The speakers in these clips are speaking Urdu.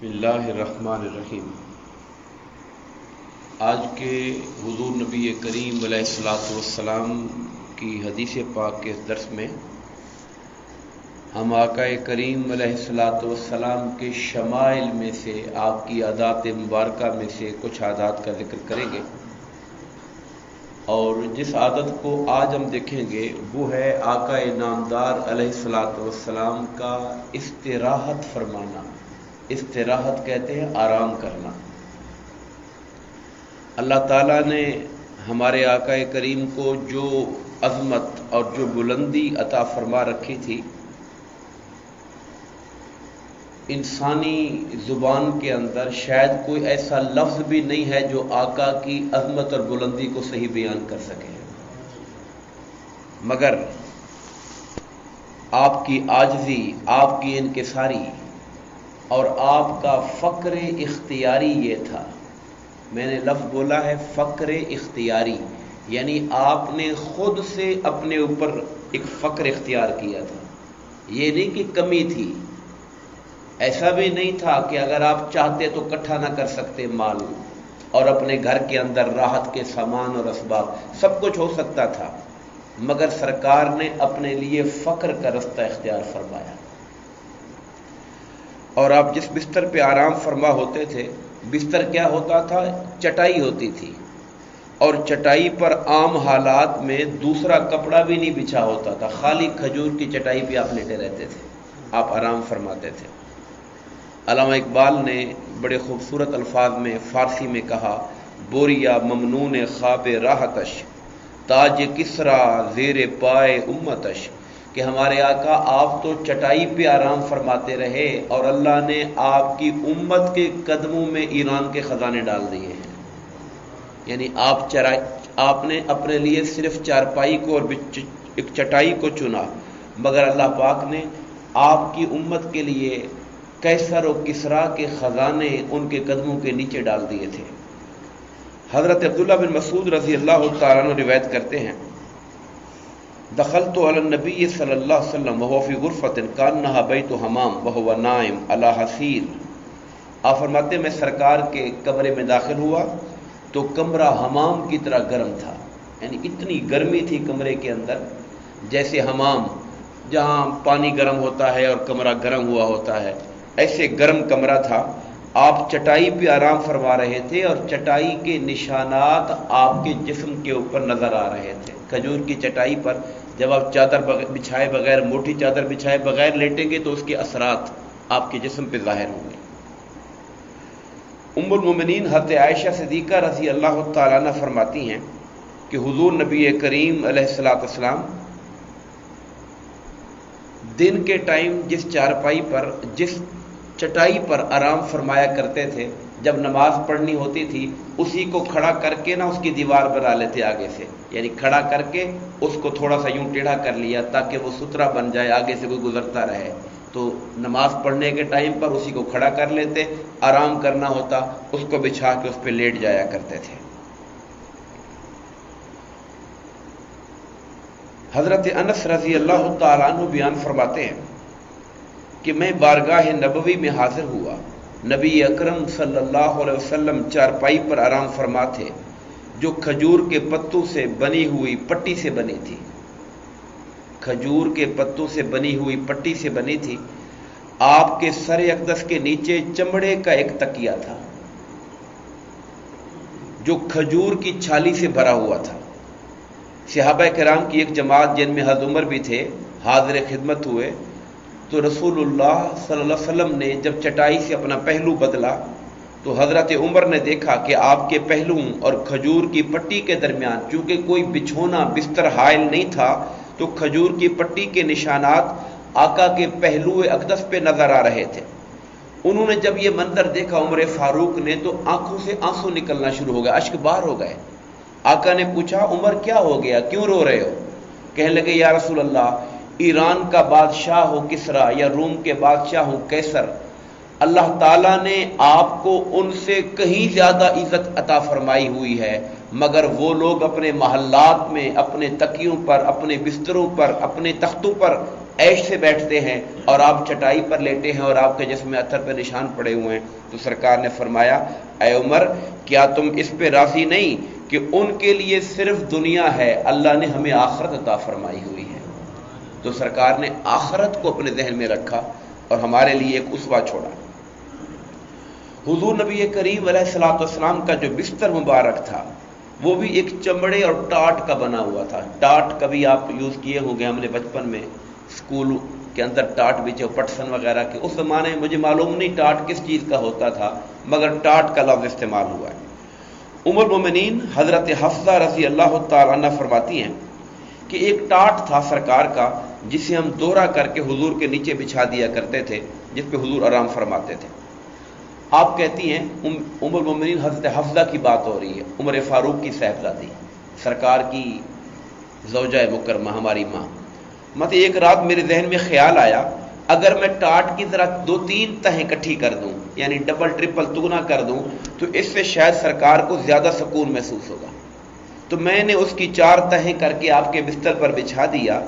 بسم اللہ الرحمن الرحیم۔ آج کے حضور نبی کریم علیہ الصلوۃ والسلام کی حدیث پاک کے درس میں ہم آقا کریم علیہ الصلوۃ والسلام کے شمائل میں سے، آپ کی عادات مبارکہ میں سے کچھ عادات کا ذکر کریں گے، اور جس عادت کو آج ہم دیکھیں گے وہ ہے آقا نامدار علیہ الصلوۃ والسلام کا استراحت فرمانا۔ استراحت کہتے ہیں آرام کرنا۔ اللہ تعالیٰ نے ہمارے آقا کریم کو جو عظمت اور جو بلندی عطا فرما رکھی تھی، انسانی زبان کے اندر شاید کوئی ایسا لفظ بھی نہیں ہے جو آقا کی عظمت اور بلندی کو صحیح بیان کر سکے، مگر آپ کی عاجزی، آپ کی انکساری اور آپ کا فقر اختیاری یہ تھا۔ میں نے لفظ بولا ہے فقر اختیاری، یعنی آپ نے خود سے اپنے اوپر ایک فقر اختیار کیا تھا۔ یہ نہیں کہ کمی تھی، ایسا بھی نہیں تھا کہ اگر آپ چاہتے تو اکٹھا نہ کر سکتے مال، اور اپنے گھر کے اندر راحت کے سامان اور اسباب سب کچھ ہو سکتا تھا، مگر سرکار نے اپنے لیے فقر کا رستہ اختیار فرمایا۔ اور آپ جس بستر پہ آرام فرما ہوتے تھے، بستر کیا ہوتا تھا؟ چٹائی ہوتی تھی، اور چٹائی پر عام حالات میں دوسرا کپڑا بھی نہیں بچھا ہوتا تھا، خالی کھجور کی چٹائی پہ آپ لیٹے رہتے تھے، آپ آرام فرماتے تھے۔ علامہ اقبال نے بڑے خوبصورت الفاظ میں فارسی میں کہا، بوریا ممنون خواب راحتش، تاج کسرا زیر پائے امتش، کہ ہمارے آقا آپ تو چٹائی پہ آرام فرماتے رہے اور اللہ نے آپ کی امت کے قدموں میں ایران کے خزانے ڈال دیے ہیں۔ یعنی آپ نے اپنے لیے صرف چارپائی کو اور ایک چٹائی کو چنا، مگر اللہ پاک نے آپ کی امت کے لیے کیسر و کسرا کے خزانے ان کے قدموں کے نیچے ڈال دیے تھے۔ حضرت عبداللہ بن مسعود رضی اللہ تعالیٰ عنہ روایت کرتے ہیں، دخلت علی النبی صلی اللہ علیہ وسلم وهو فی غرفۃ کانها بیت حمام وهو نائم علی حصیر۔ آپ فرماتے ہیں میں سرکار کے کمرے میں داخل ہوا تو کمرہ حمام کی طرح گرم تھا، یعنی اتنی گرمی تھی کمرے کے اندر، جیسے حمام جہاں پانی گرم ہوتا ہے اور کمرہ گرم ہوا ہوتا ہے، ایسے گرم کمرہ تھا۔ آپ چٹائی پہ آرام فرما رہے تھے اور چٹائی کے نشانات آپ کے جسم کے اوپر نظر آ رہے تھے۔ کھجور کی چٹائی پر جب آپ چادر بچھائے بغیر، موٹی چادر بچھائے بغیر لیٹیں گے تو اس کے اثرات آپ کے جسم پہ ظاہر ہوں گے۔ ام المومنین حضرت عائشہ صدیقہ رضی اللہ تعالیٰ عنہ فرماتی ہیں کہ حضور نبی کریم علیہ الصلوۃ والسلام دن کے ٹائم جس چارپائی پر، جس چٹائی پر آرام فرمایا کرتے تھے، جب نماز پڑھنی ہوتی تھی اسی کو کھڑا کر کے اس کی دیوار بنا لیتے آگے سے، یعنی کھڑا کر کے اس کو تھوڑا سا یوں ٹیڑھا کر لیا تاکہ وہ سترا بن جائے، آگے سے کوئی گزرتا رہے، تو نماز پڑھنے کے ٹائم پر اسی کو کھڑا کر لیتے، آرام کرنا ہوتا اس کو بچھا کے اس پہ لیٹ جایا کرتے تھے۔ حضرت انس رضی اللہ تعالیٰ عنہ بیان فرماتے ہیں کہ میں بارگاہ نبوی میں حاضر ہوا، نبی اکرم صلی اللہ علیہ وسلم چارپائی پر آرام فرما تھے جو کھجور کے پتوں سے بنی ہوئی پٹی سے بنی تھی۔ کھجور کے پتوں سے بنی ہوئی پٹی سے بنی تھی۔ آپ کے سر اقدس کے نیچے چمڑے کا ایک تکیہ تھا جو کھجور کی چھالی سے بھرا ہوا تھا۔ صحابہ کرام کی ایک جماعت جن میں حضرت عمر بھی تھے حاضر خدمت ہوئے، تو رسول اللہ صلی اللہ علیہ وسلم نے جب چٹائی سے اپنا پہلو بدلا تو حضرت عمر نے دیکھا کہ آپ کے پہلوؤں اور کھجور کی پٹی کے درمیان، چونکہ کوئی بچھونا بستر حائل نہیں تھا، تو کھجور کی پٹی کے نشانات آقا کے پہلو اقدس پہ نظر آ رہے تھے۔ انہوں نے جب یہ منظر دیکھا عمر فاروق نے، تو آنکھوں سے آنسو نکلنا شروع ہو گئے، اشک بار ہو گئے۔ آقا نے پوچھا عمر کیا ہو گیا، کیوں رو رہے ہو؟ کہنے لگے یا رسول اللہ، ایران کا بادشاہ ہو کسرا یا روم کے بادشاہ ہو کیسر، اللہ تعالیٰ نے آپ کو ان سے کہیں زیادہ عزت عطا فرمائی ہوئی ہے، مگر وہ لوگ اپنے محلات میں، اپنے تکیوں پر، اپنے بستروں پر، اپنے تختوں پر عیش سے بیٹھتے ہیں اور آپ چٹائی پر لیٹے ہیں اور آپ کے جسم میں اتھر پہ نشان پڑے ہوئے ہیں. تو سرکار نے فرمایا اے عمر کیا تم اس پہ راضی نہیں کہ ان کے لیے صرف دنیا ہے, اللہ نے ہمیں آخرت عطا فرمائی ہوئی ہے. تو سرکار نے آخرت کو اپنے ذہن میں رکھا اور ہمارے لیے ایک اسوہ چھوڑا. حضور نبی کریم علیہ الصلوۃ والسلام کا جو بستر مبارک تھا وہ بھی ایک چمڑے اور ٹاٹ کا بنا ہوا تھا. ٹاٹ کبھی آپ یوز کیے ہوں گے, ہم نے بچپن میں اسکول کے اندر ٹاٹ بچے پٹسن وغیرہ کے, اس زمانے میں مجھے معلوم نہیں ٹاٹ کس چیز کا ہوتا تھا, مگر ٹاٹ کا لفظ استعمال ہوا ہے. ام المومنین حضرت حفصہ رضی اللہ تعالی عنہ فرماتی ہیں کہ ایک ٹاٹ تھا سرکار کا جسے ہم دوہرا کر کے حضور کے نیچے بچھا دیا کرتے تھے, جس پہ حضور آرام فرماتے تھے. آپ کہتی ہیں ام المومنین حضرت حفصہ کی بات ہو رہی ہے, عمر فاروق کی صاحبزادی, سرکار کی زوجہ مکرمہ, ہماری ماں. مت ایک رات میرے ذہن میں خیال آیا اگر میں ٹاٹ کی ذرا 2-3 تہیں اکٹھی کر دوں, یعنی ڈبل ٹرپل دگنا کر دوں, تو اس سے شاید سرکار کو زیادہ سکون محسوس ہوگا. تو میں نے اس کی 4 تہیں کر کے آپ کے بستر پر بچھا دیا.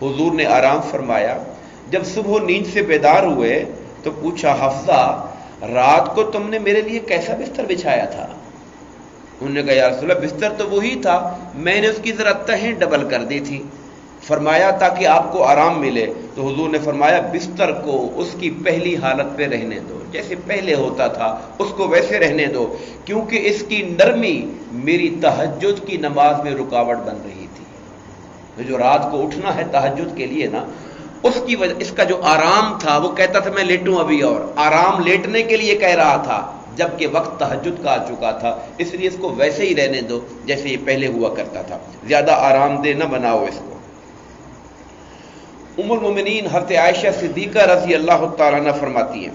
حضور نے آرام فرمایا. جب صبح نیند سے بیدار ہوئے تو پوچھا حفصہ رات کو تم نے میرے لیے کیسا بستر بچھایا تھا؟ انہوں نے کہا یا رسول اللہ بستر تو وہی تھا, میں نے اس کی ذرا تہیں ڈبل کر دی تھی. فرمایا تاکہ آپ کو آرام ملے. تو حضور نے فرمایا بستر کو اس کی پہلی حالت پہ رہنے دو, جیسے پہلے ہوتا تھا اس کو ویسے رہنے دو, کیونکہ اس کی نرمی میری تہجد کی نماز میں رکاوٹ بن رہی تھی. جو رات کو اٹھنا ہے تہجد کے لیے نا, اس کی وجہ اس کا جو آرام تھا وہ کہتا تھا میں لیٹوں ابھی, اور آرام لیٹنے کے لیے کہہ رہا تھا جبکہ وقت تہجد کا آ چکا تھا, اس لیے اس کو ویسے ہی رہنے دو جیسے یہ پہلے ہوا کرتا تھا, زیادہ آرام دہ نہ بناؤ اس کو. ام المومنین حضرت عائشہ صدیقہ رضی اللہ تعالیٰ عنہ فرماتی ہیں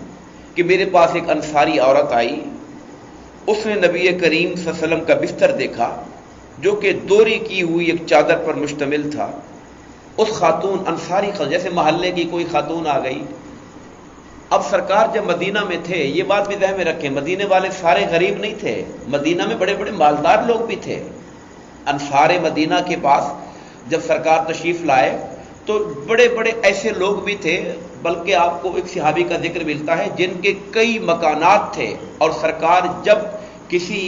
کہ میرے پاس ایک انصاری عورت آئی, اس نے نبی کریم صلی اللہ علیہ وسلم کا بستر دیکھا جو کہ دوری کی ہوئی ایک چادر پر مشتمل تھا. اس خاتون انصاری جیسے محلے کی کوئی خاتون آ گئی. اب سرکار جب مدینہ میں تھے, یہ بات بھی ذہن میں رکھیں, مدینے والے سارے غریب نہیں تھے, مدینہ میں بڑے بڑے مالدار لوگ بھی تھے. انصار مدینہ کے پاس جب سرکار تشریف لائے تو بڑے بڑے ایسے لوگ بھی تھے, بلکہ آپ کو ایک صحابی کا ذکر ملتا ہے جن کے کئی مکانات تھے, اور سرکار جب کسی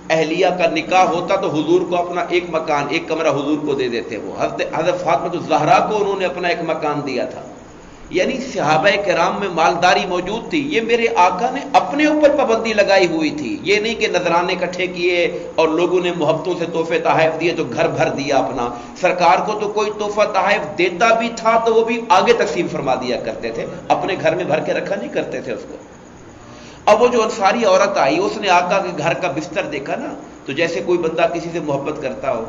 اہلیہ کا نکاح ہوتا تو حضور کو اپنا ایک مکان, ایک کمرہ حضور کو دے دیتے. وہ حضرت فاطمہ الزہرا کو انہوں نے اپنا ایک مکان دیا تھا. یعنی صحابہ کرام میں مالداری موجود تھی. یہ میرے آقا نے اپنے اوپر پابندی لگائی ہوئی تھی, یہ نہیں کہ نذرانے اکٹھے کیے اور لوگوں نے محبتوں سے تحفے تحائف دیے تو گھر بھر دیا اپنا. سرکار کو تو کوئی تحفہ تحائف دیتا بھی تھا تو وہ بھی آگے تقسیم فرما دیا کرتے تھے, اپنے گھر میں بھر کے رکھا نہیں کرتے تھے اس کو. اب وہ جو انصاری عورت آئی, اس نے آقا کے گھر کا بستر دیکھا نا, تو جیسے کوئی بندہ کسی سے محبت کرتا ہو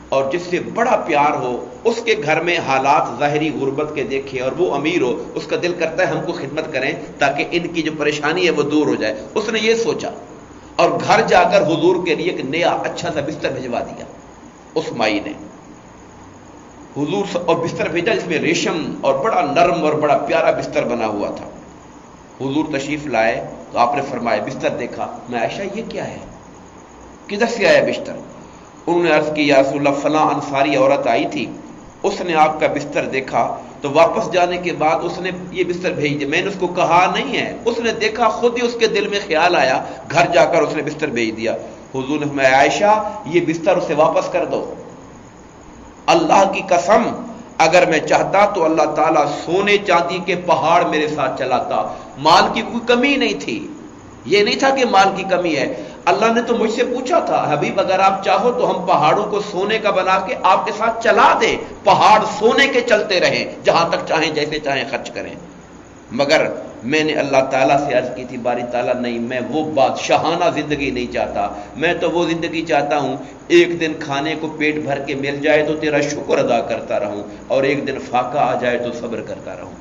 اور جس سے بڑا پیار ہو, اس کے گھر میں حالات ظاہری غربت کے دیکھے اور وہ امیر ہو, اس کا دل کرتا ہے ہم کو خدمت کریں تاکہ ان کی جو پریشانی ہے وہ دور ہو جائے. اس نے یہ سوچا اور گھر جا کر حضور کے لیے ایک نیا اچھا سا بستر بھجوا دیا. اس مائی نے حضور اور بستر بھیجا جس میں ریشم اور بڑا نرم اور بڑا پیارا بستر بنا ہوا تھا. حضور تشریف لائے تو آپ نے فرمایا بستر دیکھا. میں عائشہ یہ کیا ہے, کدھر سے آیا بستر؟ انہوں نے عرض کی یا رسول اللہ فلاں انصاری عورت آئی تھی, اس نے آپ کا بستر دیکھا تو واپس جانے کے بعد اس نے یہ بستر بھیج دیا. میں نے اس کو کہا نہیں ہے, اس نے دیکھا خود ہی اس کے دل میں خیال آیا, گھر جا کر اس نے بستر بھیج دیا. حضور نے فرمایا عائشہ یہ بستر اسے واپس کر دو. اللہ کی قسم اگر میں چاہتا تو اللہ تعالیٰ سونے چاندی کے پہاڑ میرے ساتھ چلاتا. مال کی کوئی کمی نہیں تھی, یہ نہیں تھا کہ مال کی کمی ہے. اللہ نے تو مجھ سے پوچھا تھا حبیب اگر آپ چاہو تو ہم پہاڑوں کو سونے کا بنا کے آپ کے ساتھ چلا دیں, پہاڑ سونے کے چلتے رہیں, جہاں تک چاہیں جیسے چاہیں خرچ کریں. مگر میں نے اللہ تعالیٰ سے عرض کی تھی باری تعالیٰ نہیں, میں وہ بادشاہانہ زندگی نہیں چاہتا, میں تو وہ زندگی چاہتا ہوں ایک دن کھانے کو پیٹ بھر کے مل جائے تو تیرا شکر ادا کرتا رہوں, اور ایک دن فاقہ آ جائے تو صبر کرتا رہوں.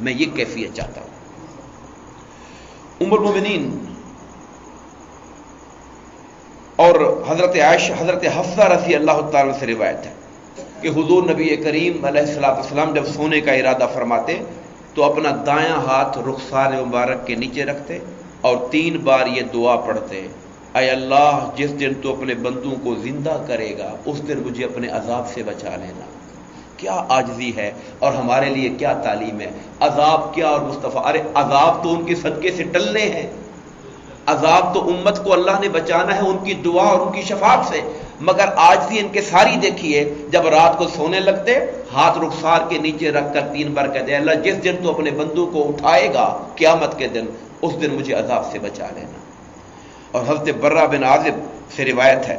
میں یہ کیفیت چاہتا ہوں. ام المومنین اور حضرت عائشہ حضرت حفصہ رضی اللہ تعالیٰ سے روایت ہے کہ حضور نبی کریم علیہ السلام جب سونے کا ارادہ فرماتے تو اپنا دایاں ہاتھ رخسار مبارک کے نیچے رکھتے اور 3 بار یہ دعا پڑھتے, اے اللہ جس دن تو اپنے بندوں کو زندہ کرے گا اس دن مجھے اپنے عذاب سے بچا لینا. کیا عاجزی ہے اور ہمارے لیے کیا تعلیم ہے. عذاب کیا اور مصطفیٰ، ارے عذاب تو ان کے صدقے سے ٹلنے ہیں، عذاب تو امت کو اللہ نے بچانا ہے ان کی دعا اور ان کی شفاعت سے. مگر عاجزی ان کے ساری دیکھیے، جب رات کو سونے لگتے ہاتھ رخسار کے نیچے رکھ کر 3 بار کہتے اللہ جس دن تو اپنے بندوں کو اٹھائے گا قیامت کے دن، اس دن مجھے عذاب سے بچا لینا. اور حضرت برہ بن عازب سے روایت ہے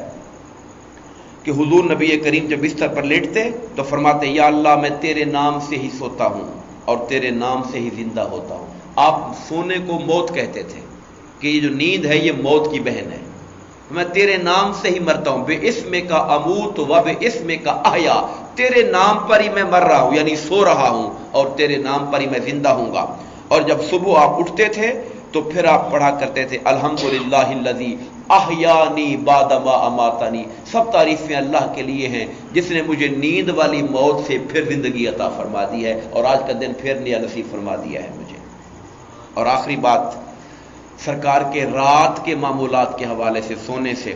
کہ حضور نبی کریم جب بستر پر لیٹتے تو فرماتے یا اللہ میں تیرے نام سے ہی سوتا ہوں اور تیرے نام سے ہی زندہ ہوتا ہوں. آپ سونے کو موت کہتے تھے کہ یہ جو نیند ہے یہ موت کی بہن ہے. میں تیرے نام سے ہی مرتا ہوں، بے اسم کا اموت و بے اسم کا احیا، تیرے نام پر ہی میں مر رہا ہوں یعنی سو رہا ہوں اور تیرے نام پر ہی میں زندہ ہوں گا. اور جب صبح آپ اٹھتے تھے تو پھر آپ پڑھا کرتے تھے الحمدللہ الذی احیانی بعد ما اماتنی، سب تعریفیں اللہ کے لیے ہیں جس نے مجھے نیند والی موت سے پھر زندگی عطا فرما دی ہے اور آج کا دن پھر نیا نصیب فرما دیا ہے مجھے. اور آخری بات سرکار کے رات کے معمولات کے حوالے سے، سونے سے،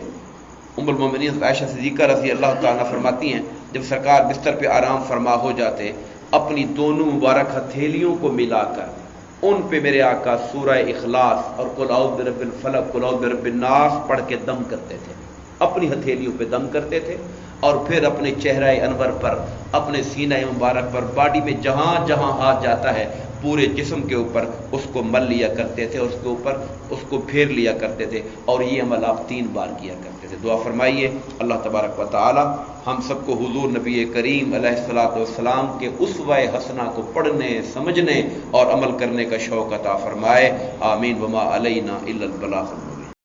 ام المومنین عائشہ صدیقہ رضی اللہ تعالیٰ فرماتی ہیں جب سرکار بستر پہ آرام فرما ہو جاتے اپنی دونوں مبارک ہتھیلیوں کو ملا کر ان پہ میرے آقا سورہ اخلاص اور قل اعوذ برب الفلق قل اعوذ برب الناس پڑھ کے دم کرتے تھے، اپنی ہتھیلیوں پہ دم کرتے تھے اور پھر اپنے چہرہ انور پر، اپنے سینہ مبارک پر، باڈی میں جہاں جہاں ہاتھ جاتا ہے پورے جسم کے اوپر اس کو مل لیا کرتے تھے، اس کے اوپر اس کو پھیر لیا کرتے تھے. اور یہ عمل آپ 3 بار کیا کرتے تھے. دعا فرمائیے اللہ تبارک و تعالی ہم سب کو حضور نبی کریم علیہ الصلوۃ والسلام کے اسوہ حسنہ کو پڑھنے، سمجھنے اور عمل کرنے کا شوق عطا فرمائے. آمین. وما علینا الا البلاغ.